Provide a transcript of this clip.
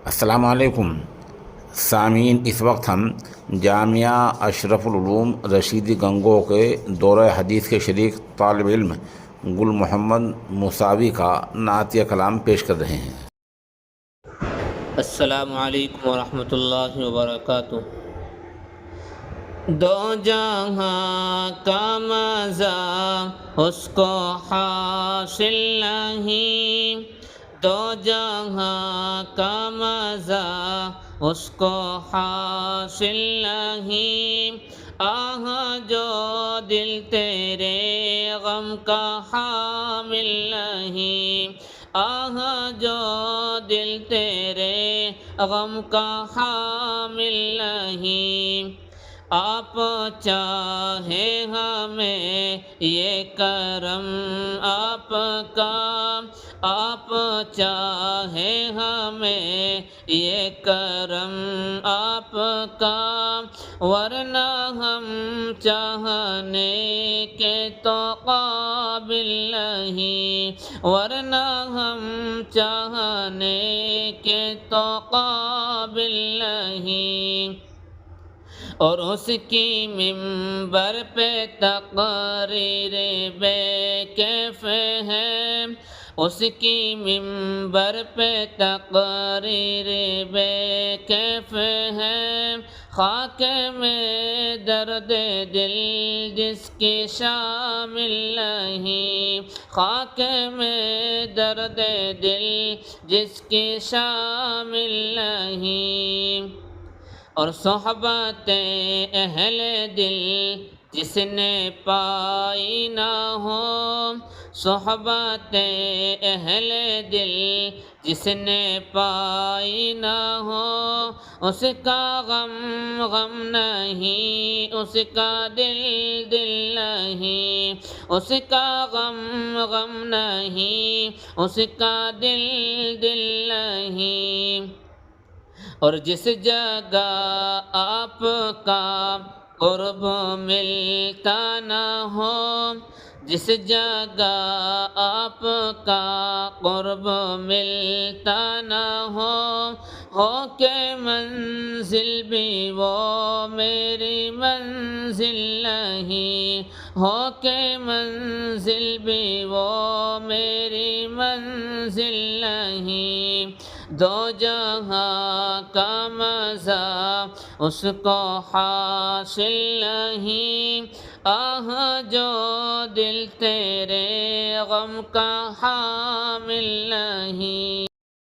السلام علیکم سامعین، اس وقت ہم جامعہ اشرف العلوم رشیدی گنگو کے دورہ حدیث کے شریک طالب علم گل محمد مساوی کا نعتیہ کلام پیش کر رہے ہیں۔ السلام علیکم ورحمۃ اللہ وبرکاتہ۔ دو جہاں کا مزہ اس کو حاصل نہیں، دو جہاں کا مزہ اس کو حاصل نہیں، آہ جو دل تیرے غم کا حامل نہیں، آہ جو دل تیرے غم کا حامل نہیں۔ آپ چاہے ہمیں یہ کرم آپ کا، آپ چاہے ہمیں یہ کرم آپ کا، ورنہ ہم چاہنے کے تو قابل نہیں، ورنہ ہم چاہنے کے تو قابل نہیں۔ اور اس کی منبر پہ تقریر بے کیف ہے، اس کی منبر پہ تقریر بے کیف ہے، خاک میں درد دل جس کی شامل نہیں، خاک میں درد دل جس کی شامل نہیں۔ اور صحبت اہل دل جس نے پائی نہ ہو، صحبت اہل دل جس نے پائی نہ ہو، اس کا غم غم نہیں، اس کا دل دل نہیں، اس کا غم غم نہیں، اس کا دل دل نہیں۔ اور جس جگہ آپ کا قرب ملتا نہ ہو، جس جگہ آپ کا قرب ملتا نہ ہو کہ منزل بھی وہ میری منزل نہیں، ہو کہ منزل بھی وہ میری منزل نہیں، دو جہاں کا مزہ اس کو حاصل نہیں، آہ جو دل تیرے غم کا حامل نہیں۔